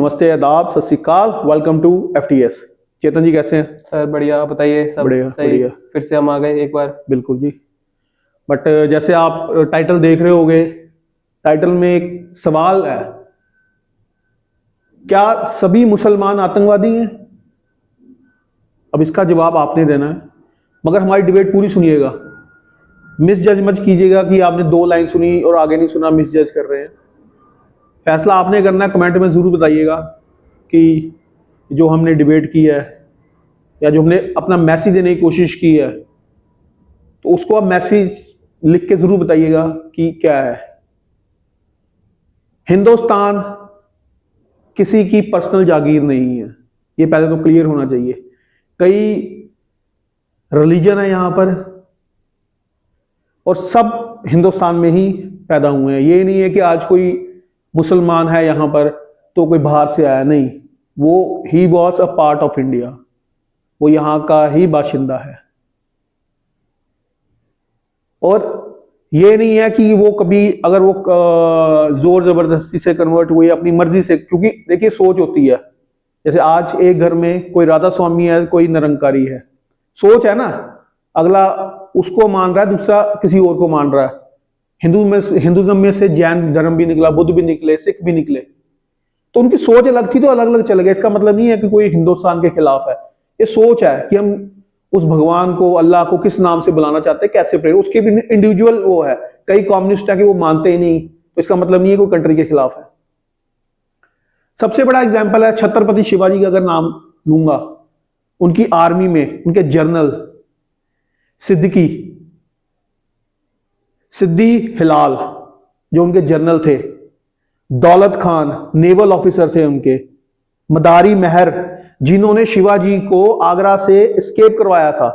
नमस्ते, आदाब, Sat Sri Akal. Welcome to FTS। Chetan ji कैसे हैं? सर बढ़िया, आप बताइए। सब बढ़िया सही। बढ़िया। फिर से हम आ गए एक बार। बिल्कुल जी। बट जैसे आप टाइटल देख रहे होंगे, टाइटल में एक सवाल है, क्या सभी मुसलमान आतंकवादी हैं? अब इसका जवाब आपने देना है, मगर हमारी डिबेट पूरी सुनिएगा। मिस जज मत कीजिएगा कि आपने 2 लाइन सुनी और आगे नहीं सुना, मिस जज कर रहे हैं। फैसला आपने करना है, कमेंट में ज़रूर बताइएगा कि जो हमने डिबेट की है या जो हमने अपना मैसेज देने की कोशिश की है, तो उसको आप मैसेज लिख के ज़रूर बताइएगा कि क्या है। हिंदुस्तान किसी की पर्सनल जागीर नहीं है, ये पहले तो क्लियर होना चाहिए। कई रिलीजन है यहाँ पर और सब हिंदुस्तान में ही पैदा हुए हैं। ये नहीं है कि आज कोई मुसलमान है यहाँ पर तो कोई बाहर से आया, नहीं, वो he was a part of India, वो यहाँ का ही बाशिंदा है। और ये नहीं है कि वो कभी अगर वो जोर जबरदस्ती से कन्वर्ट हुए अपनी मर्जी से, क्योंकि देखिए सोच होती है। जैसे आज एक घर में कोई राधा स्वामी है, कोई निरंकारी है, सोच है ना, अगला उसको मान रहा है, दूसरा किसी और को मान रहा है। हिंदुज्म में से जैन धर्म भी निकला, बुद्ध भी निकले, सिख भी निकले, तो उनकी सोच अलग थी तो अलग अलग चले गए। इसका मतलब नहीं है कि कोई हिंदुस्तान के खिलाफ है, ये सोच है कि हम उस भगवान को, अल्लाह को किस नाम से बुलाना चाहते हैं, कैसे प्रे, उसके भी इंडिविजुअल वो है। कई कम्युनिस्ट है कि वो मानते ही नहीं, तो इसका मतलब नहीं है कोई कंट्री के खिलाफ है। सबसे बड़ा एग्जाम्पल है छत्रपति शिवाजी का, अगर नाम लूंगा, उनकी आर्मी में उनके जनरल सिद्दी हिलाल जो उनके जनरल थे, दौलत खान नेवल ऑफिसर थे उनके, मदारी महर जिन्होंने शिवाजी को आगरा से एस्केप करवाया था,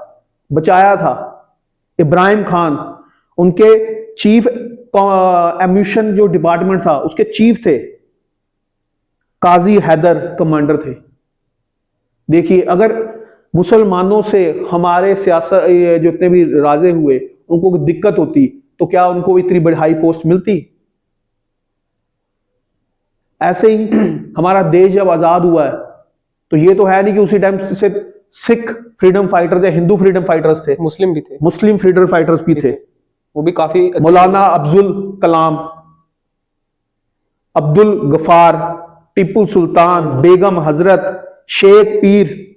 बचाया था, इब्राहिम खान उनके चीफ एम्यूशन जो डिपार्टमेंट था उसके चीफ थे, काजी हैदर कमांडर थे। देखिए, अगर मुसलमानों से हमारे सियासत जितने भी राजे हुए उनको दिक्कत होती तो क्या उनको इतनी बड़ी हाई पोस्ट मिलती? ऐसे ही हमारा देश जब आजाद हुआ है तो ये तो है नहीं कि उसी टाइम सिर्फ सिख फ्रीडम फाइटर्स या हिंदू फ्रीडम फाइटर्स थे, मुस्लिम भी थे, मुस्लिम फ्रीडम फाइटर्स भी थे, वो भी काफी। मौलाना अब्दुल कलाम, अब्दुल गफार, टिप्पू सुल्तान, बेगम हजरत, शेख पीर,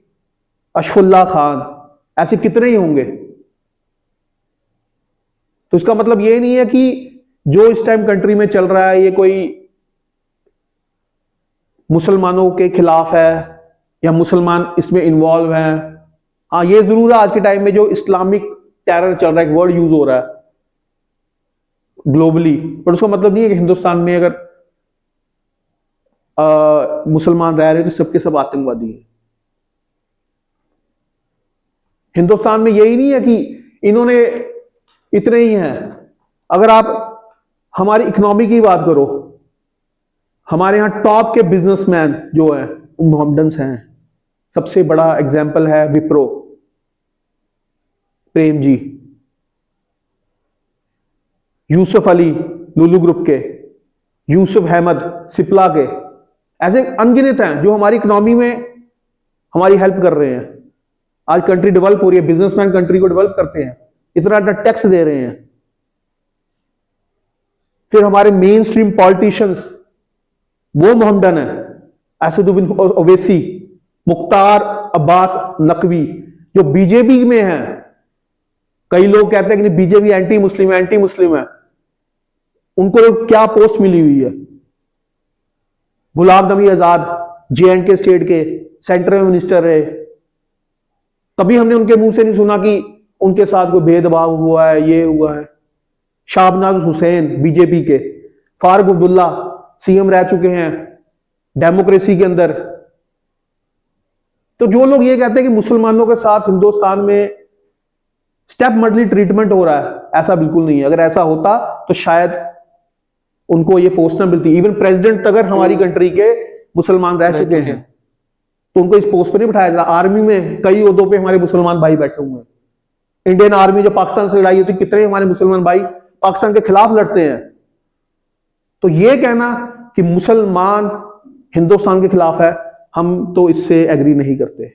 अशफुल्ला खान, ऐसे कितने ही होंगे। तो इसका मतलब ये नहीं है कि जो इस टाइम कंट्री में चल रहा है ये कोई मुसलमानों के खिलाफ है या मुसलमान इसमें इन्वॉल्व हैं। हाँ, ये जरूर है आज के टाइम में जो इस्लामिक टेरर चल रहा है, एक वर्ड यूज हो रहा है ग्लोबली, पर उसका मतलब नहीं है कि हिंदुस्तान में अगर मुसलमान रह रहे हैं तो सबके सब आतंकवादी हैं। हिंदुस्तान में यही नहीं है कि इन्होंने इतने ही हैं। अगर आप हमारी इकोनॉमी की बात करो, हमारे यहां टॉप के बिजनेसमैन जो हैं वो मोहम्मडन्स हैं। सबसे बड़ा एग्जाम्पल है विप्रो, प्रेम जी, यूसुफ अली लुलु ग्रुप के, यूसुफ अहमद सिप्ला के, ऐसे अनगिनत हैं जो हमारी इकोनॉमी में हमारी हेल्प कर रहे हैं। आज कंट्री डेवलप हो रही है, बिजनेसमैन कंट्री को डेवलप करते हैं, इतना टैक्स दे रहे हैं। फिर हमारे मेन स्ट्रीम पॉलिटिशियंस वो मोहम्मदन है, असदुद्दीन ओवैसी, मुख्तार अब्बास नकवी जो बीजेपी में है। कई लोग कहते हैं कि बीजेपी एंटी मुस्लिम है, उनको क्या पोस्ट मिली हुई है? गुलाम नबी आजाद JNK स्टेट के सेंटर में मिनिस्टर रहे, कभी हमने उनके मुंह से नहीं सुना कि उनके साथ कोई भेदभाव हुआ है, ये हुआ है। शाहनवाज हुसैन बीजेपी के, फारूक अब्दुल्ला CM रह चुके हैं डेमोक्रेसी के अंदर। तो जो लोग ये कहते हैं कि मुसलमानों के साथ हिंदुस्तान में स्टेप मडली ट्रीटमेंट हो रहा है, ऐसा बिल्कुल नहीं है। अगर ऐसा होता तो शायद उनको ये पोस्ट ना मिलती। इवन प्रेसिडेंट अगर हमारी कंट्री के मुसलमान रह चुके हैं तो उनको इस पोस्ट पर नहीं बिठाया जाता। आर्मी में कई ओहदों पे हमारे मुसलमान भाई बैठे हुए हैं। इंडियन आर्मी जो पाकिस्तान से लड़ाई होती है, कितने हमारे मुसलमान भाई पाकिस्तान के खिलाफ लड़ते हैं। तो ये कहना कि मुसलमान हिंदुस्तान के खिलाफ है, हम तो इससे एग्री नहीं करते।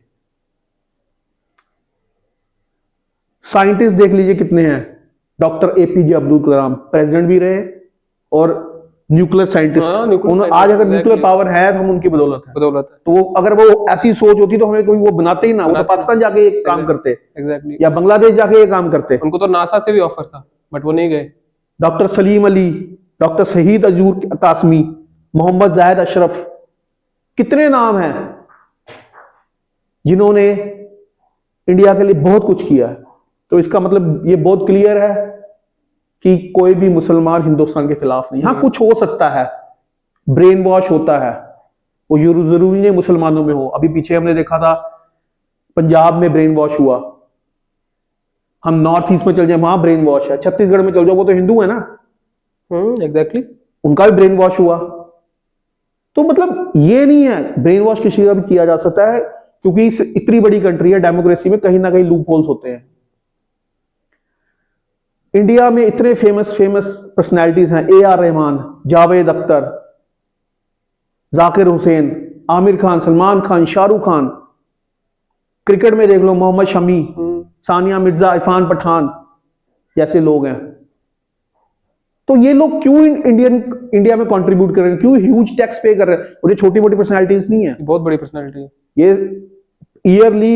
साइंटिस्ट देख लीजिए कितने हैं, doctor APJ Abdul Kalam president भी रहे और न्यूक्लियर साइंटिस्ट। हाँ, nuclear आज अगर scientist, न्यूक्लियर exactly। पावर है तो हम उनकी बदौलत है। बदौलत है। तो अगर वो ऐसी सोच होती तो हमें कोई वो बनाते ही ना, वो तो पाकिस्तान जाके ये काम करते एग्जैक्टली। या बांग्लादेश जाके ये काम करते। उनको तो नासा से भी ऑफर था बट वो नहीं गए। डॉक्टर सलीम अली, डॉक्टर शहीद अजूर कासमी, मोहम्मद जाहिद अशरफ, कितने नाम हैं जिन्होंने इंडिया के लिए बहुत कुछ किया है। तो इसका मतलब ये बहुत क्लियर है कि कोई भी मुसलमान हिंदुस्तान के खिलाफ नहीं। हाँ, कुछ हो सकता है, ब्रेन वॉश होता है, वो जरूरी नहीं मुसलमानों में हो। अभी पीछे हमने देखा था पंजाब में ब्रेन वॉश हुआ, हम नॉर्थ ईस्ट में चल जाए वहां ब्रेन वॉश है, छत्तीसगढ़ में चल जाओ वो तो हिंदू है ना, एग्जैक्टली। उनका भी ब्रेन वॉश हुआ। तो मतलब ये नहीं है, ब्रेन वॉश किसी का भी किया जा सकता है, क्योंकि इतनी बड़ी कंट्री है, डेमोक्रेसी में कहीं ना कहीं लूप होल्स होते हैं। इंडिया में इतने फेमस पर्सनैलिटीज हैं, A R Rahman, Javed Akhtar, Zakir Hussain, Aamir Khan, Salman Khan, Shahrukh Khan. Cricket में देख लो मोहम्मद शमी, सानिया मिर्जा, इरफान पठान जैसे लोग हैं। तो ये लोग क्यों इंडिया में कंट्रीब्यूट कर रहे हैं, क्यों ह्यूज टैक्स पे कर रहे हैं? और ये छोटी मोटी पर्सनैलिटीज नहीं है, बहुत बड़ी पर्सनालिटी है। ये ईयरली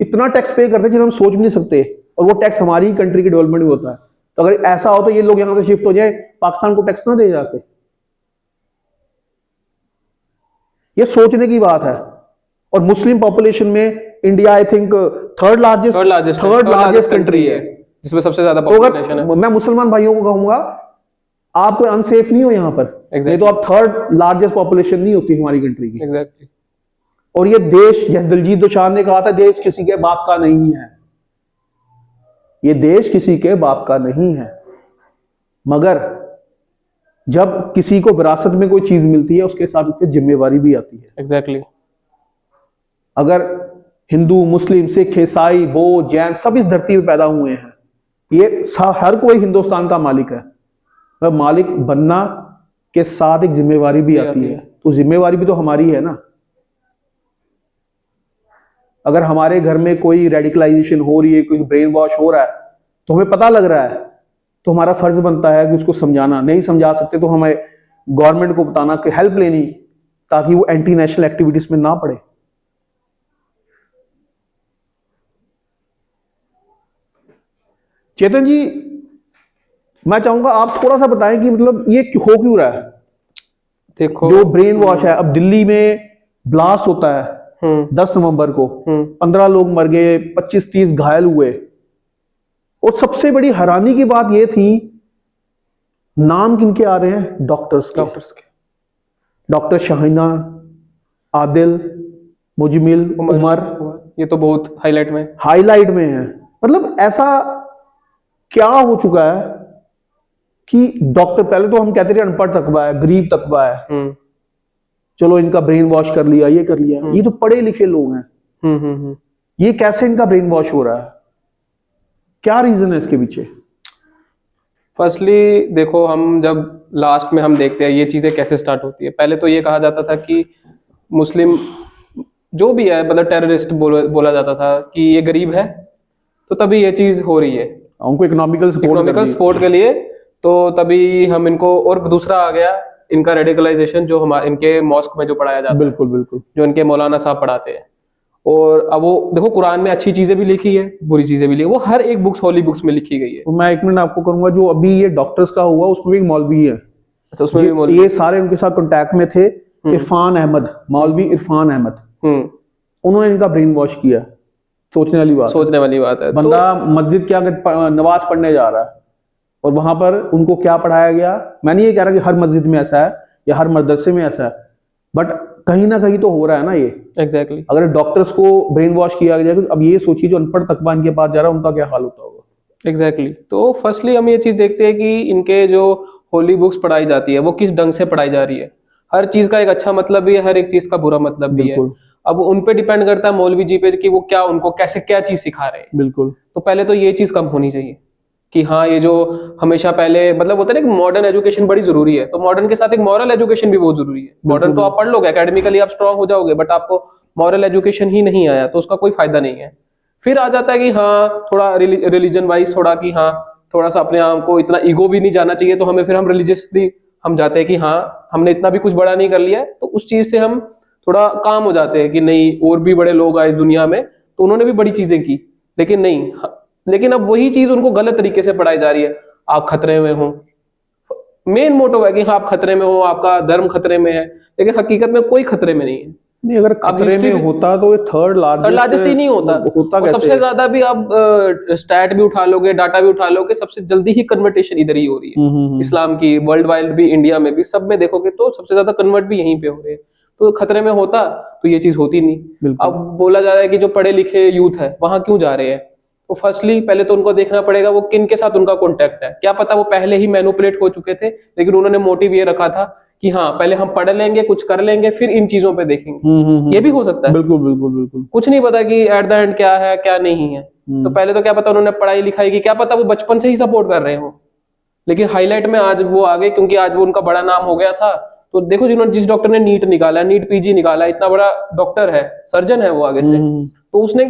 इतना टैक्स पे करते हैं जिसे हम सोच भी नहीं सकते, और वो टैक्स हमारी ही कंट्री के डेवलपमेंट में होता है। तो अगर ऐसा हो तो ये लोग यहां से शिफ्ट हो जाए, पाकिस्तान को टैक्स ना दे जाते। ये सोचने की बात है। और मुस्लिम पॉपुलेशन में India I think third largest country है, जिसमें सबसे ज्यादा तो पॉपुलेशन है। अगर मैं मुसलमान भाइयों को कहूंगा आप कोई अनसेफ नहीं हो यहां पर, नहीं तो आप थर्ड लार्जेस्ट पॉपुलेशन नहीं होती हमारी कंट्री की। एग्जैक्टली। और ये देश, जैसे दिलजीत दोसांझ ने कहा था, देश किसी के बाप का नहीं है। ये देश किसी के बाप का नहीं है, मगर जब किसी को विरासत में कोई चीज मिलती है उसके साथ उसकी जिम्मेवारी भी आती है। एग्जैक्टली। अगर हिंदू, मुस्लिम, सिख, ईसाई, बौद्ध, जैन सब इस धरती पे पैदा हुए हैं, ये हर कोई हिंदुस्तान का मालिक है। तो मालिक बनना के साथ एक जिम्मेवारी भी आती है। तो जिम्मेवारी भी तो हमारी है ना। अगर हमारे घर में कोई रेडिकलाइजेशन हो रही है, कोई ब्रेन वॉश हो रहा है, तो हमें पता लग रहा है, तो हमारा फर्ज बनता है कि उसको समझाना। नहीं समझा सकते तो हमें गवर्नमेंट को बताना, कि हेल्प लेनी, ताकि वो एंटी नेशनल एक्टिविटीज में ना पड़े। चेतन जी, मैं चाहूंगा आप थोड़ा सा बताएं कि मतलब ये हो क्यों रहा है। देखो, जो ब्रेन वॉश है, अब दिल्ली में ब्लास्ट होता है 10 नवंबर को, 15 लोग मर गए, 25-30 घायल हुए। और सबसे बड़ी हैरानी की बात यह थी, नाम किनके आ रहे हैं? डॉक्टर्स के। डॉक्टर शाहिना, आदिल, मुजमिल, उमर, ये तो बहुत हाईलाइट में है। मतलब ऐसा क्या हो चुका है कि डॉक्टर, पहले तो हम कहते थे अनपढ़ तकवा है, गरीब तकवा है, चलो इनका ब्रेन वॉश कर लिया, ये कर लिया। ये तो पढ़े लिखे लोग हैं। ये कैसे इनका ब्रेन वॉश हो रहा है? क्या रीजन है इसके पीछे? फर्स्टली देखो, हम जब लास्ट में हम देखते हैं ये चीजें कैसे स्टार्ट होती है। पहले तो ये कहा जाता था कि मुस्लिम जो भी है, मतलब टेररिस्ट बोला जाता था कि ये गरीब है, तो तभी ये चीज हो रही है, उनको इकोनॉमिकल सपोर्ट के लिए। तो तभी हम इनको, और दूसरा आ गया इनका रेडिकलाइजेशन, जो हमारे इनके मॉस्क में जो पढ़ाया जाता है, बिल्कुल जो इनके मौलाना साहब पढ़ाते हैं। और अब वो देखो, कुरान में अच्छी चीजें भी लिखी है, बुरी चीजें भी लिखी, वो हर एक बुक्स, होली बुक्स में लिखी गई है। तो मैं 1 मिनट आपको करूंगा, जो अभी ये डॉक्टर्स का हुआ उसमें भी एक मौलवी है। अच्छा, उसमें भी मौलवी, ये सारे उनके साथ कांटेक्ट में थे। इरफान अहमद, मौलवी इरफान अहमद, उन्होंने इनका ब्रेन वॉश किया। सोचने वाली बात है। बंदा मस्जिद क्या नमाज पढ़ने जा रहा है और वहां पर उनको क्या पढ़ाया गया। मैं नहीं ये कह रहा कि हर मस्जिद में ऐसा है या हर मदरसे में ऐसा है, बट कहीं ना कहीं तो हो रहा है ना ये। एग्जैक्टली। अगर डॉक्टर्स को ब्रेन वॉश किया गया, तो अब ये सोचिए जो अनपढ़ तकवा इनके पास जा रहा है उनका क्या हाल होता होगा। एग्जैक्टली। तो फर्स्टली हम ये चीज देखते हैं कि इनके जो होली बुक्स पढ़ाई जाती है वो किस ढंग से पढ़ाई जा रही है। हर चीज का एक अच्छा मतलब भी है, हर एक चीज का बुरा मतलब भी है। अब उन पे डिपेंड करता है मौलवी जी पे कि वो क्या, उनको कैसे क्या चीज सिखा रहे हैं। बिल्कुल। तो पहले तो ये चीज कम होनी चाहिए कि हाँ ये जो हमेशा पहले मतलब होता है ना कि मॉडर्न एजुकेशन बड़ी जरूरी है, तो मॉडर्न के साथ एक मॉरल एजुकेशन भी बहुत जरूरी है। मॉडर्न तो आप पढ़ लोगे, एकेडमिकली आप स्ट्रांग हो जाओगे, बट आपको मॉरल एजुकेशन ही नहीं आया तो उसका कोई फायदा नहीं है। फिर आ जाता है कि हाँ थोड़ा रिलीजन वाइज थोड़ा कि हाँ थोड़ा सा अपने आप को इतना ईगो भी नहीं जाना चाहिए, तो हमें फिर हम रिलीजियसली हम जाते हैं कि हाँ हमने इतना भी कुछ बड़ा नहीं कर लिया है, तो उस चीज से हम थोड़ा काम हो जाते हैं कि नहीं और भी बड़े लोग आए इस दुनिया में तो उन्होंने भी बड़ी चीजें की, लेकिन नहीं लेकिन अब वही चीज उनको गलत तरीके से पढ़ाई जा रही है। आप खतरे में हो, मेन मोटो है कि हाँ आप खतरे में हो, आपका धर्म खतरे में है, लेकिन हकीकत में कोई खतरे में नहीं है। नहीं, अगर खतरे में होता तो ये थर्ड लार्जेस्ट ही नहीं होता। होता और कैसे? सबसे ज्यादा भी आप स्टैट भी उठा लोगे, डाटा भी उठा लोगे, सबसे जल्दी ही कन्वर्टेशन इधर ही हो रही है इस्लाम की, वर्ल्ड वाइड भी, इंडिया में भी, सब में देखोगे तो सबसे ज्यादा कन्वर्ट भी यहीं पे हो रहे हैं। तो खतरे में होता तो ये चीज होती नहीं। अब बोला जा रहा है कि जो पढ़े लिखे यूथ है वहां क्यों जा रहे हैं, तो फर्स्टली पहले तो उनको देखना पड़ेगा वो किन के साथ उनका कॉन्टेक्ट है। क्या पता वो पहले ही मैनिपुलेट हो चुके थे, लेकिन उन्होंने मोटिव ये रखा था कि हाँ पहले हम पढ़ लेंगे, कुछ कर लेंगे, फिर इन चीजों पे देखेंगे। ये भी हो सकता है। बिल्कुल बिल्कुल बिल्कुल। कुछ नहीं पता कि एट द एंड क्या है क्या नहीं है। तो पहले तो क्या पता उन्होंने पढ़ाई लिखाई की, क्या पता वो बचपन से ही सपोर्ट कर रहे हो, लेकिन हाईलाइट में आज वो आ गए क्योंकि आज वो उनका बड़ा नाम हो गया था। तो देखो जिस डॉक्टर ने नीट निकाला, नीट पीजी निकाला, इतना बड़ा डॉक्टर है, सर्जन है वो आगे से, तो उसने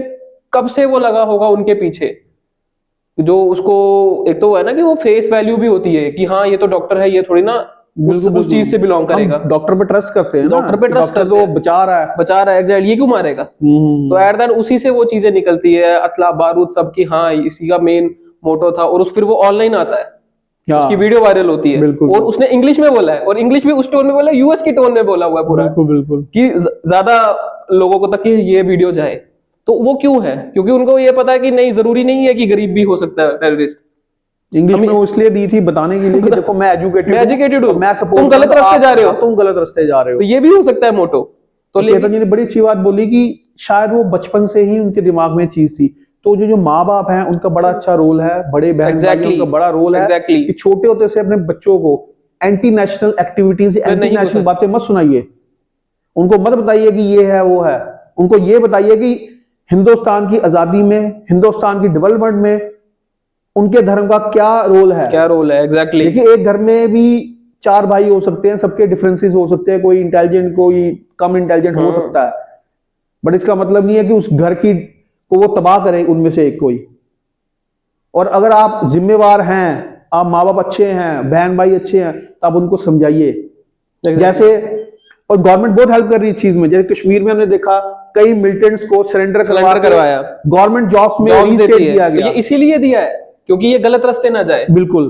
कब से वो लगा होगा उनके पीछे, जो उसको एक तो है ना कि वो फेस वैल्यू भी होती है कि हाँ ये तो डॉक्टर है, ये थोड़ी ना उस चीज से बिलोंग करेगा। डॉक्टर पे ट्रस्ट करते हैं, डॉक्टर पे ट्रस्ट करते हैं, बचा रहा है एग्जैक्ट, ये क्यों मारेगा। तो एट दैट उसी से वो चीजें निकलती है, असला बारूद सब की, हाँ इसी का मेन मोटो था। और फिर वो ऑनलाइन आता है, उसकी वीडियो वायरल होती है, और उसने इंग्लिश में बोला है, और इंग्लिश भी उस टोन में बोला, यूएस की टोन में बोला हुआ है पूरा, बिल्कुल कि ज्यादा लोगों को तक ये वीडियो जाए। तो वो क्यों है, क्योंकि उनको ये पता है कि नहीं, जरूरी नहीं है कि गरीब भी हो सकता है टेररिस्ट। इंग्लिश में वो इसलिए दी थी बताने के लिए कि देखो मैं एजुकेटेड हूं, मैं सपोर्ट, तुम गलत रास्ते जा रहे हो, तुम गलत रास्ते जा रहे हो। तो ये भी हो सकता है मोटो। तो चेतन जी ने बड़ी अच्छी बात बोली कि शायद वो बचपन से ही उनके दिमाग में चीज थी। तो जो माँ बाप हैं उनका बड़ा अच्छा रोल है, बड़े बहन भाइयों का बड़ा रोल है कि छोटे होते से अपने बच्चों को anti national activities, anti national बातें मत सुनाइए, उनको मत बताइए कि ये है वो है। उनको ये बताइए कि हिंदुस्तान की आजादी में, हिंदुस्तान की डेवलपमेंट में उनके धर्म का क्या रोल है, एग्जैक्टली। देखिए एक घर में भी 4 भाई हो सकते हैं, सबके डिफरेंसेस हो सकते हैं, कोई इंटेलिजेंट कोई कम इंटेलिजेंट हो सकता है, बट इसका मतलब नहीं है कि उस घर की को वो तबाह करे उनमें से एक कोई। और अगर आप जिम्मेवार हैं, आप माँ बाप अच्छे हैं, बहन भाई अच्छे हैं, तो आप उनको समझाइए। जैसे और गवर्नमेंट बहुत हेल्प कर रही है इस चीज में, जैसे कश्मीर में हमने देखा कई मिलिटेंट्स को सरेंडर करवाया, गवर्नमेंट जॉब्स में रीस्टेट किया गया। ये इसीलिए दिया है क्योंकि ये गलत रास्ते ना जाए। बिल्कुल,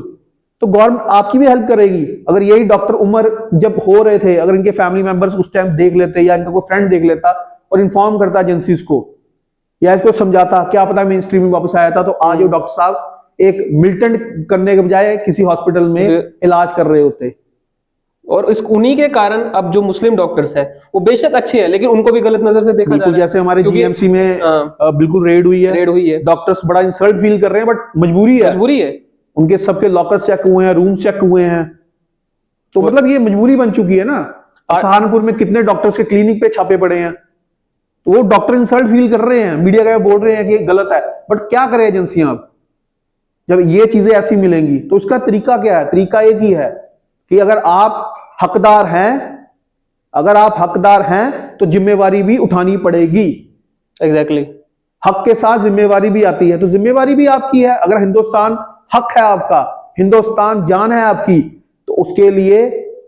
तो गवर्नमेंट आपकी भी हेल्प करेगी। अगर यही डॉक्टर उमर जब हो रहे थे, अगर इनके फैमिली मेंबर्स उस टाइम देख लेते, या इनका कोई फ्रेंड देख लेता और इन्फॉर्म करता एजेंसीज को, या इसको समझाता, क्या पता मेन स्ट्रीम में वापस आया था, तो आज वो डॉक्टर साहब एक मिलिटेंट करने के बजाय किसी हॉस्पिटल में इलाज कर रहे होते। और इस उन्हीं के कारण अब जो मुस्लिम डॉक्टर्स हैं वो बेशक अच्छे हैं, लेकिन उनको भी गलत नजर से देखा जा रहा है। जैसे हमारे जीएमसी में बिल्कुल रेड हुई है, डॉक्टर्स बड़ा इंसल्ट फील कर रहे हैं, बट मजबूरी है, उनके सबके लॉकर्स चेक हुए हैं, रूम्स चेक हुए हैं, तो मतलब ये मजबूरी बन चुकी है ना। सहारनपुर में कितने डॉक्टर्स के क्लिनिक पे छापे पड़े हैं, तो वो डॉक्टर इंसल्ट फील कर रहे हैं, मीडिया का बोल रहे हैं कि गलत है, बट क्या करें एजेंसियां अब जब ये चीजें ऐसी मिलेंगी। तो उसका तरीका क्या है? तरीका एक ही है कि अगर आप हकदार हैं तो जिम्मेवारी भी उठानी पड़ेगी। एग्जैक्टली। हक के साथ जिम्मेवारी भी आती है, तो जिम्मेवारी भी आपकी है। अगर हिंदुस्तान हक है आपका, हिंदुस्तान जान है आपकी, तो उसके लिए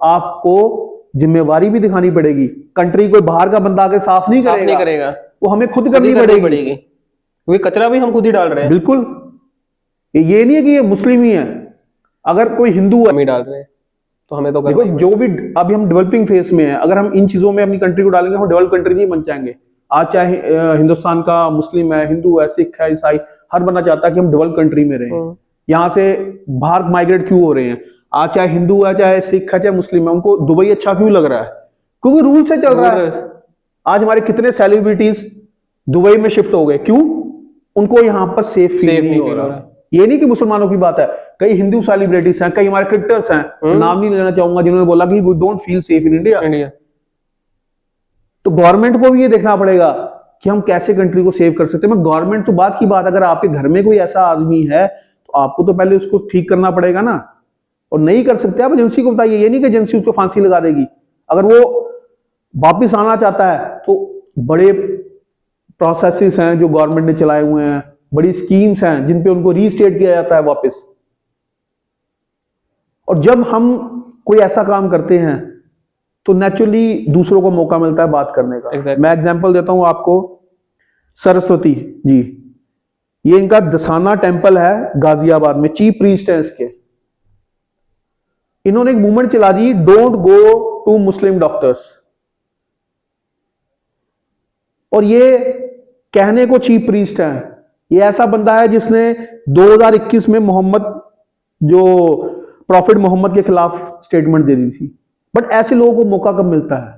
आपको जिम्मेवारी भी दिखानी पड़ेगी। कंट्री कोई बाहर का बंदा आके साफ नहीं करेगा, वो हमें खुद करनी पड़ेगी, क्योंकि कचरा भी हम खुद ही डाल रहे हैं। बिल्कुल, ये नहीं है कि ये मुस्लिम ही है, अगर कोई हिंदू है हम ही डाल रहे हैं, तो हमें तो देखो जो भी अभी हम डेवलपिंग फेज में है, अगर हम इन चीजों में अपनी कंट्री को डालेंगे, हम डेवलप कंट्री नहीं बन जाएंगे। आज चाहे हिंदुस्तान का मुस्लिम है, हिंदू है, सिख है, ईसाई, हर बंदा चाहता है कि हम डेवलप कंट्री में रहें। यहाँ से बाहर माइग्रेट क्यों हो रहे हैं? आज चाहे हिंदू है, चाहे सिख है, चाहे मुस्लिम है, उनको दुबई अच्छा क्यों लग रहा है? क्योंकि रूल से चल रहा है। आज हमारे कितने सेलिब्रिटीज दुबई में शिफ्ट हो गए, क्यों? उनको यहाँ पर सेफ फील नहीं हो रहा। ये नहीं कि मुसलमानों की बात है, कई हिंदू सेलिब्रिटीज हैं, कई हमारे क्रिकेटर्स हैं, नाम नहीं लेना चाहूंगा, जिन्होंने बोला कि we don't feel safe in India. तो गवर्नमेंट को भी ये देखना पड़ेगा कि हम कैसे कंट्री को सेव कर सकते हैं। मैं गवर्नमेंट तो बात की बात, अगर आपके घर में कोई ऐसा आदमी है तो आपको तो पहले उसको ठीक करना पड़ेगा ना, और नहीं कर सकते आप एजेंसी को बताइए, ये नहीं कि एजेंसी उसको फांसी लगा देगी। अगर वो वापिस आना चाहता है तो बड़े प्रोसेसेस हैं जो गवर्नमेंट ने चलाए हुए हैं, बड़ी स्कीम्स हैं जिन पे उनको रीस्टेट किया जाता है वापस। और जब हम कोई ऐसा काम करते हैं तो नेचुरली दूसरों को मौका मिलता है बात करने का। Exactly. मैं एग्जांपल देता हूं आपको, सरस्वती जी, ये इनका दसाना टेम्पल है गाजियाबाद में, चीफ प्रीस्ट है इसके। इन्होंने एक मूवमेंट चला दी, don't go to Muslim doctors, और ये कहने को चीफ प्रीस्ट है। ये ऐसा बंदा है जिसने 2021 में मोहम्मद, जो प्रॉफिट मोहम्मद के खिलाफ स्टेटमेंट दे दी थी। बट ऐसे लोगों को मौका कब मिलता है?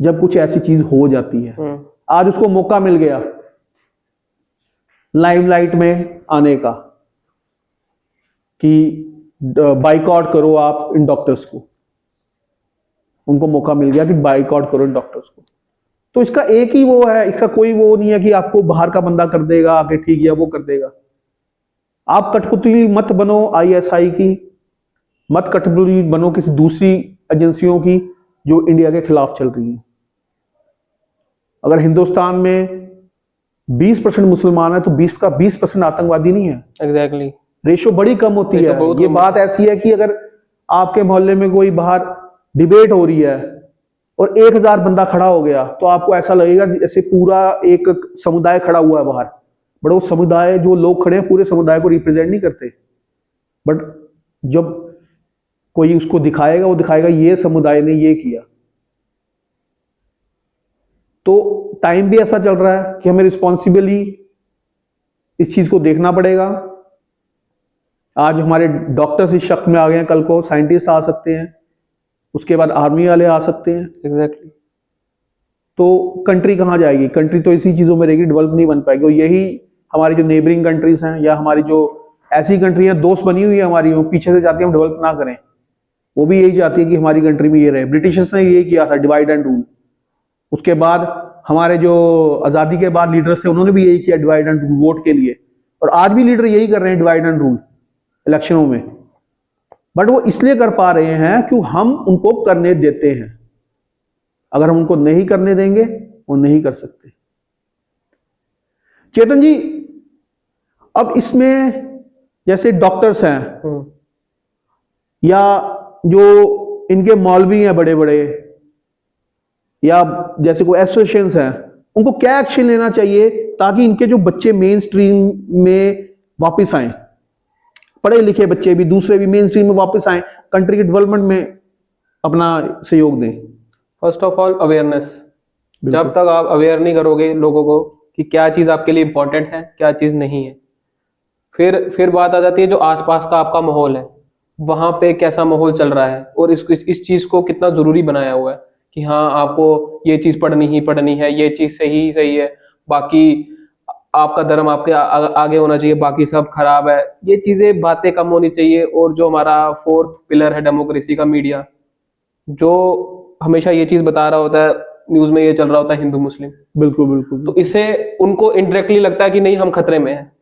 जब कुछ ऐसी चीज हो जाती है। आज उसको मौका मिल गया लाइमलाइट में आने का कि बाइकआउट करो आप इन डॉक्टर्स को, उनको मौका मिल गया कि बाइकआउट करो इन डॉक्टर्स को। तो इसका एक ही वो है, इसका कोई वो नहीं है कि आपको बाहर का बंदा कर देगा आके ठीक है वो कर देगा। आप कठपुतली मत बनो ISI की, मत कठपुतली बनो किसी दूसरी एजेंसियों की जो इंडिया के खिलाफ चल रही है। अगर हिंदुस्तान में 20% मुसलमान है तो 20% आतंकवादी नहीं है। एग्जैक्टली, रेशो बड़ी कम होती है। ये बात ऐसी है कि अगर आपके मोहल्ले में कोई बाहर डिबेट हो रही है और 1000 बंदा खड़ा हो गया तो आपको ऐसा लगेगा जैसे पूरा एक समुदाय खड़ा हुआ है बाहर। बट वो समुदाय, जो लोग खड़े हैं, पूरे समुदाय को रिप्रेजेंट नहीं करते। बट जब कोई उसको दिखाएगा, वो दिखाएगा ये समुदाय ने ये किया। तो टाइम भी ऐसा चल रहा है कि हमें रिस्पॉन्सिबली इस चीज को देखना पड़ेगा। आज हमारे डॉक्टर्स इस शक में आ गए हैं, कल को साइंटिस्ट आ सकते हैं, उसके बाद आर्मी वाले आ सकते हैं। एग्जैक्टली। तो कंट्री कहाँ जाएगी? कंट्री तो इसी चीजों में रहेगी, डेवलप नहीं बन पाएगी। और यही हमारी जो नेबरिंग कंट्रीज हैं या हमारी जो ऐसी कंट्री है दोस्त बनी हुई है हमारी, वो पीछे से चाहती है हम डेवलप ना करें। वो भी यही चाहती है कि हमारी कंट्री में ये रहे। ब्रिटिशर्स ने यही किया था, डिवाइड एंड रूल। उसके बाद हमारे जो आजादी के बाद लीडर्स थे उन्होंने भी यही किया, डिवाइड एंड रूल, वोट के लिए। और आज भी लीडर यही कर रहे हैं, डिवाइड एंड रूल इलेक्शनों में। बट वो इसलिए कर पा रहे हैं कि हम उनको करने देते हैं। अगर हम उनको नहीं करने देंगे वो नहीं कर सकते। चेतन जी, अब इसमें जैसे डॉक्टर्स हैं या जो इनके मौलवी हैं बड़े बड़े, या जैसे कोई एसोसिएशंस हैं, उनको क्या एक्शन लेना चाहिए ताकि इनके जो बच्चे मेन स्ट्रीम में वापस आए, पढ़े लिखे बच्चे भी, दूसरे भी मेन स्ट्रीम में वापस आए, कंट्री के डेवलपमेंट में अपना सहयोग दें? First of all awareness. जब तक आप अवेयर नहीं करोगे लोगों को कि क्या चीज आपके लिए इंपॉर्टेंट है, क्या चीज नहीं है, फिर बात आ जाती है जो आसपास का आपका माहौल है, वहां पे कैसा माहौल चल रहा है और इस चीज को कितना जरूरी बनाया हुआ है कि हाँ आपको ये चीज पढ़नी ही पढ़नी है, ये चीज सही है, बाकी आपका धर्म आपके आगे होना चाहिए, बाकी सब खराब है। ये चीजें, बातें कम होनी चाहिए। और जो हमारा 4th पिलर है डेमोक्रेसी का, मीडिया, जो हमेशा ये चीज बता रहा होता है, न्यूज में ये चल रहा होता है हिंदू मुस्लिम। बिल्कुल बिल्कुल। तो इससे उनको इनडायरेक्टली लगता है कि नहीं हम खतरे में हैं,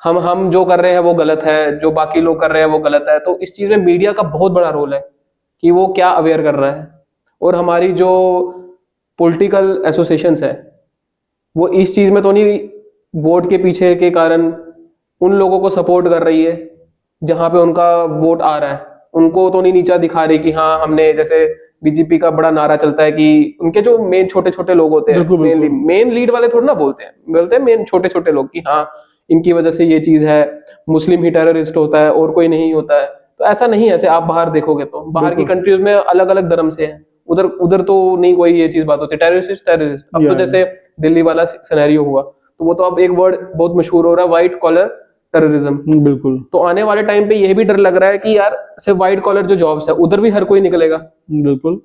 हम जो कर रहे हैं वो गलत है, जो बाकी लोग कर रहे हैं वो गलत है। तो इस चीज में मीडिया का बहुत बड़ा रोल है कि वो क्या अवेयर कर रहा है। और हमारी जो पॉलिटिकल एसोसिएशंस है वो इस चीज में तो नहीं वोट के पीछे के कारण उन लोगों को सपोर्ट कर रही है जहां पे उनका वोट आ रहा है, उनको तो नहीं नीचा दिखा रही कि हाँ हमने, जैसे बीजेपी का बड़ा नारा चलता है कि उनके जो मेन छोटे छोटे लोग होते हैं, मेन लीड वाले थोड़ा ना बोलते हैं मेन छोटे छोटे लोग कि हाँ इनकी वजह से ये चीज है, मुस्लिम ही टेररिस्ट होता है और कोई नहीं होता है। तो ऐसा नहीं है। ऐसे आप बाहर देखोगे तो बाहर की कंट्रीज में अलग अलग धर्म से है, उधर तो नहीं कोई ये चीज बात होती, टेररिस्ट। अब तो जैसे दिल्ली वाला सिनेरियो हुआ तो वो तो अब एक वर्ड बहुत मशहूर हो रहा है, व्हाइट कॉलर टेररिज्म। बिल्कुल। तो आने वाले टाइम पे यह भी डर लग रहा है कि यार सिर्फ व्हाइट कॉलर जो जॉब्स है उधर भी हर कोई निकलेगा। बिल्कुल।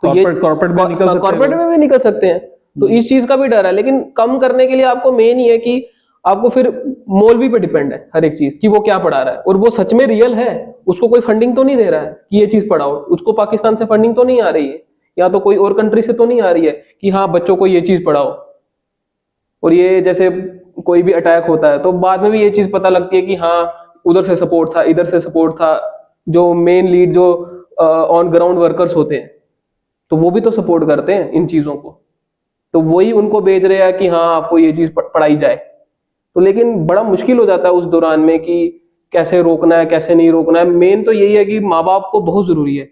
तो ये कॉर्पोरेट में भी निकल सकते हैं। तो इस चीज का भी डर है। लेकिन कम करने के लिए आपको मेन ही है कि आपको फिर मौलवी पे डिपेंड है हर एक चीज कि वो क्या पढ़ा रहा है और वो सच में रियल है, उसको कोई फंडिंग तो नहीं दे रहा है कि ये चीज पढ़ाओ, उसको पाकिस्तान से फंडिंग तो नहीं आ रही है या तो कोई और कंट्री से तो नहीं आ रही है कि हाँ बच्चों को ये चीज पढ़ाओ। और ये जैसे कोई भी अटैक होता है तो बाद में भी ये चीज पता लगती है कि हाँ उधर से सपोर्ट था, इधर से सपोर्ट था। जो मेन लीड जो ऑन ग्राउंड वर्कर्स होते हैं तो वो भी तो सपोर्ट करते हैं इन चीजों को, तो वही उनको भेज रहे हैं कि हाँ आपको ये चीज पढ़ाई जाए। तो लेकिन बड़ा मुश्किल हो जाता है उस दौरान में कि कैसे रोकना है कैसे नहीं रोकना है। मेन तो यही है कि माँ बाप को बहुत जरूरी है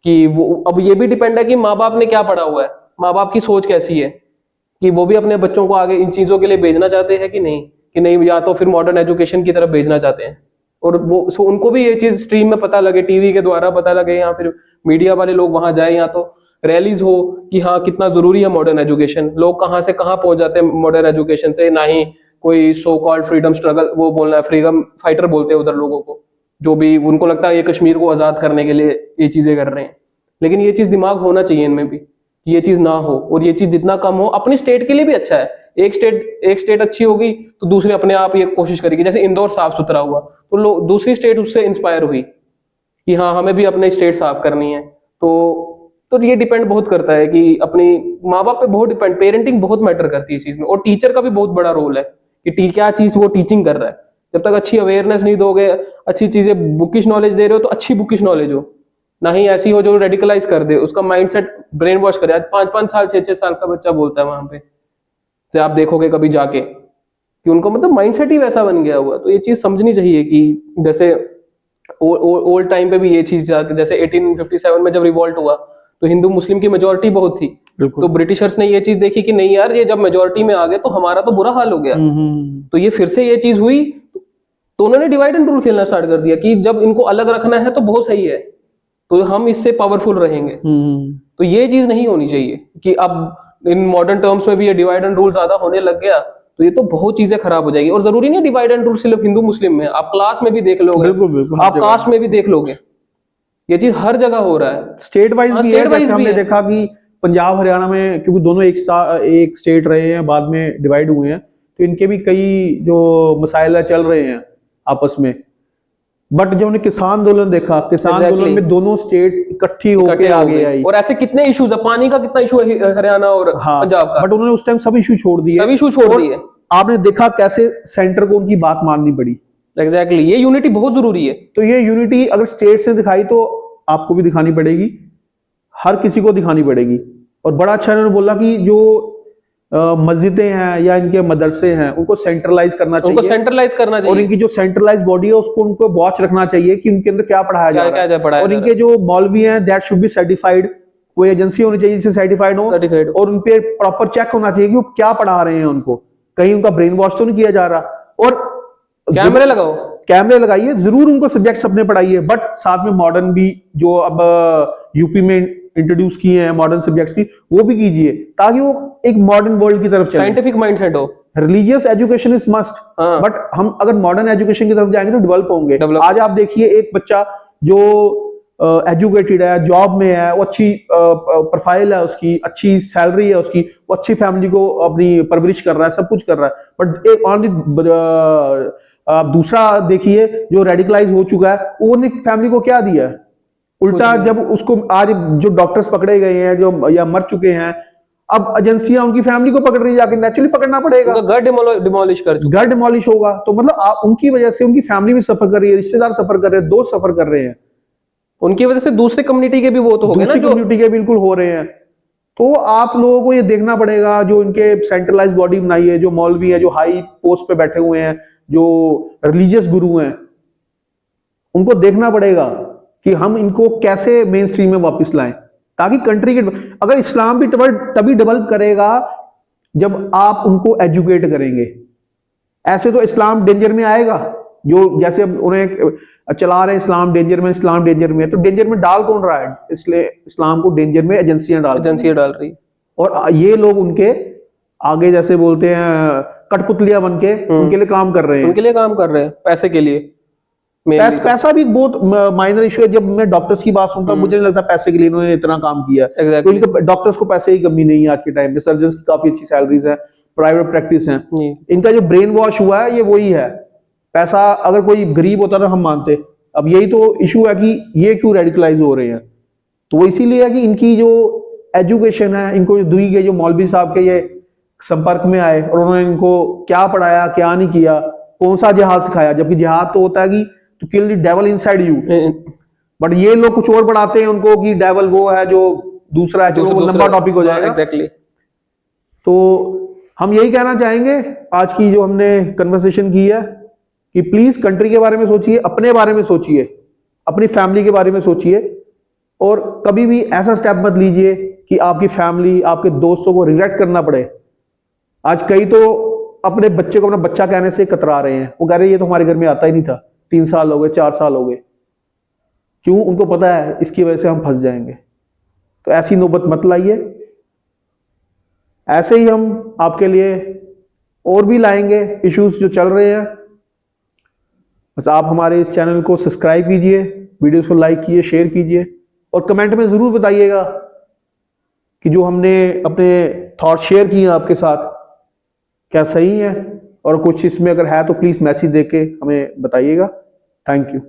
कि वो, अब ये भी डिपेंड है कि माँ बाप ने क्या पढ़ा हुआ है, माँ बाप की सोच कैसी है, कि वो भी अपने बच्चों को आगे इन चीजों के लिए भेजना चाहते हैं कि नहीं, या तो फिर मॉडर्न एजुकेशन की तरफ भेजना चाहते हैं। और वो उनको भी ये चीज स्ट्रीम में पता लगे, टीवी के द्वारा पता लगे, या फिर मीडिया वाले लोग वहां जाए, या तो रैलीज हो कि हाँ कितना जरूरी है मॉडर्न एजुकेशन। लोग कहाँ से कहाँ पहुंच जाते हैं मॉडर्न एजुकेशन से, ना ही कोई सो कॉल्ड फ्रीडम स्ट्रगल, वो बोलना है फ्रीडम फाइटर बोलते हैं उधर लोगों को, जो भी उनको लगता है ये कश्मीर को आजाद करने के लिए ये चीजें कर रहे हैं। लेकिन ये चीज दिमाग होना चाहिए इनमें भी कि ये चीज ना हो, और ये चीज जितना कम हो अपनी स्टेट के लिए भी अच्छा है। एक स्टेट अच्छी होगी तो दूसरे अपने आप ये कोशिश करेगी। जैसे इंदौर साफ सुथरा हुआ तो लोग दूसरी स्टेट उससे इंस्पायर हुई कि हाँ हमें भी अपनी स्टेट साफ करनी है। तो ये डिपेंड बहुत करता है कि अपनी माँ बाप पे बहुत डिपेंड, पेरेंटिंग बहुत मैटर करती है इस चीज में। और टीचर का भी बहुत बड़ा रोल है कि क्या चीज वो टीचिंग कर रहा है। जब तक अच्छी अवेयरनेस नहीं दोगे, अच्छी चीजें बुकिश नॉलेज दे रहे हो तो अच्छी बुकिश नॉलेज हो, ना ही ऐसी हो जो रेडिकलाइज कर दे, उसका माइंडसेट ब्रेन वॉश करे। आज 5-5 साल 6-6 साल का बच्चा बोलता है वहां पे, तो आप देखोगे कभी जाके कि उनको मतलब माइंडसेट ही वैसा बन गया हुआ। तो ये चीज समझनी चाहिए कि जैसे ओल्ड टाइम पे भी ये चीज, जैसे 1857 में जब रिवॉल्ट हुआ तो हिंदू मुस्लिम की मेजोरिटी बहुत थी, तो ब्रिटिशर्स ने ये चीज देखी कि नहीं यार ये जब मेजोरिटी में आ गए तो हमारा तो बुरा हाल हो गया। तो ये फिर से ये चीज हुई तो उन्होंने डिवाइड एंड रूल खेलना स्टार्ट कर दिया कि जब इनको अलग रखना है तो बहुत सही है, तो हम इससे पावरफुल रहेंगे। तो ये चीज नहीं होनी चाहिए कि अब इन मॉडर्न टर्म्स में भी ये डिवाइड एंड रूल ज्यादा होने लग गया तो ये तो बहुत चीजें खराब हो जाएगी। और जरूरी नहीं डिवाइड एंड रूल सिर्फ हिंदू मुस्लिम में, आप क्लास में भी देख लोगे, बिल्कुल आप कास्ट में भी देख लोगे, ये चीज हर जगह हो रहा है। स्टेट वाइज भी है। स्टेट वाइज जैसे भी हमने है। देखा कि पंजाब हरियाणा में, क्योंकि दोनों एक स्टेट रहे हैं बाद में डिवाइड हुए हैं, तो इनके भी कई जो मसाइल चल रहे हैं आपस में। बट जब हमने किसान आंदोलन देखा, किसान आंदोलन में दोनों स्टेट इकट्ठी होकर आगे आई। और ऐसे कितने इश्यूज है, पानी का कितना इशू है हरियाणा और पंजाब का, बट उन्होंने उस टाइम सब इशू छोड़ दिए, सब इशू छोड़ दिए। आपने देखा कैसे सेंटर को उनकी बात माननी पड़ी। एग्जैक्टली, ये यूनिटी बहुत जरूरी है। तो ये यूनिटी अगर स्टेट से दिखाई तो आपको भी दिखानी पड़ेगी, हर किसी को दिखानी पड़ेगी। और बड़ा अच्छा इन्होंने बोला कि जो मस्जिदें हैं या इनके मदरसे हैं उनको सेंट्रलाइज करना चाहिए, उनको सेंट्रलाइज करना चाहिए। और इनकी जो सेंट्रलाइज बॉडी है उसको उनको वॉच रखना चाहिए कि उनके अंदर क्या पढ़ाया जा रहा है। और इनके जो मौलवी हैं दैट शुड बी सर्टिफाइड, कोई एजेंसी होनी चाहिए जिससे सर्टिफाइड हो, और उनपे प्रॉपर चेक होना चाहिए कि वो क्या पढ़ा रहे हैं, उनको कहीं उनका ब्रेन वॉश तो नहीं किया जा रहा। और कैमरे लगाओ, कैमरे लगाइए, जरूर उनको सब्जेक्ट्स अपने पढ़ाइए, बट साथ में मॉडर्न भी जो अब यूपी में इंट्रोड्यूस किए हैं मॉडर्न सब्जेक्ट्स भी, वो भी कीजिए ताकि वो एक मॉडर्न वर्ल्ड की तरफ चले, साइंटिफिक माइंडसेट हो। Religious education is must, but हम अगर मॉडर्न एजुकेशन की तरफ जाएंगे तो डेवलप होंगे। आज आप देखिए एक बच्चा जो एजुकेटेड है, जॉब में है, वो अच्छी प्रोफाइल है उसकी, अच्छी सैलरी है उसकी, वो अच्छी फैमिली को अपनी परवरिश कर रहा है, सब कुछ कर रहा है, बट एक ऑन आप दूसरा देखिए जो रेडिकलाइज हो चुका है, वो फैमिली को क्या दिया है उल्टा। जब उसको आज जो डॉक्टर्स पकड़े गए हैं जो या मर चुके हैं, अब एजेंसियां उनकी फैमिली को पकड़ रही है, जाके नेचुरली पकड़ना पड़ेगा, घर डिमोलिश कर चुके, घर डिमोलिश होगा। तो मतलब उनकी वजह से उनकी फैमिली भी सफर कर रही है, रिश्तेदार सफर कर रहे हैं, दोस्त सफर कर रहे हैं, उनकी वजह से दूसरे कम्युनिटी के भी वो तो हो गए ना, जो कम्युनिटी के बिल्कुल हो रहे हैं। तो आप लोगों को ये देखना पड़ेगा, जो इनके सेंट्रलाइज बॉडी बनाई है, जो मौलवी है, जो हाई पोस्ट पे बैठे हुए हैं, जो रिलीजियस गुरु हैं, उनको देखना पड़ेगा कि हम इनको कैसे मेन स्ट्रीम में वापस लाएं, ताकि कंट्री के, अगर इस्लाम भी तभी डेवलप करेगा जब आप उनको एजुकेट करेंगे। ऐसे तो इस्लाम डेंजर में आएगा, जो जैसे अब उन्हें चला रहे हैं इस्लाम डेंजर में, इस्लाम डेंजर में, तो डेंजर में डाल कौन रहा है? इसलिए इस्लाम को डेंजर में एजेंसियां डाल रही, और ये लोग उनके आगे जैसे बोलते हैं कठपुतलियां बन के उनके लिए काम कर रहे हैं, उनके लिए काम कर रहे हैं, पैसे के लिए। पैसा भी बहुत माइनर इशू है। जब मैं डॉक्टर्स की बात सुनता हूँ मुझे नहीं लगता पैसे के लिए इन्होंने इतना काम किया। तो इनके डॉक्टर्स को पैसे की कमी नहीं है आज के टाइम में, सर्जन्स की काफी अच्छी सैलरीज है, प्राइवेट प्रैक्टिस है। इनका जो ब्रेन वॉश हुआ है ये वही है। पैसा अगर कोई गरीब होता तो हम मानते, अब यही तो इशू है कि ये क्यों रेडिकलाइज हो रहे हैं। तो वो इसीलिए है कि इनकी जो एजुकेशन है, इनको जो दुई के जो मौलवी साहब के ये संपर्क में आए और उन्होंने इनको क्या पढ़ाया, क्या नहीं किया, कौन सा जिहाद सिखाया, जबकि जिहाद तो होता है कि to kill the devil inside you, but ये लोग कुछ और पढ़ाते हैं उनको कि डेविल वो है जो दूसरा है, चलो वो लंबा टॉपिक हो जाएगा। एग्जैक्टली। तो हम यही कहना चाहेंगे आज की जो हमने कन्वर्सेशन की है कि प्लीज कंट्री के बारे में सोचिए, अपने बारे में सोचिए, अपनी फैमिली के बारे में सोचिए, और कभी भी ऐसा स्टेप मत लीजिए कि आपकी फैमिली, आपके दोस्तों को रिग्रेट करना पड़े। आज कई तो अपने बच्चे को अपना बच्चा कहने से कतरा रहे हैं, वो कह रहे हैं ये तो हमारे घर में आता ही नहीं था, 3 साल हो गए, 4 साल हो गए। क्यों? उनको पता है इसकी वजह से हम फंस जाएंगे। तो ऐसी नौबत मत लाइए। ऐसे ही हम आपके लिए और भी लाएंगे इश्यूज जो चल रहे हैं। बस आप हमारे इस चैनल को सब्सक्राइब कीजिए, वीडियोस को लाइक कीजिए, शेयर कीजिए, और कमेंट में जरूर बताइएगा कि जो हमने अपने थॉट शेयर किए आपके साथ क्या सही है, और कुछ इसमें अगर है तो प्लीज मैसेज देके हमें बताइएगा। Thank you.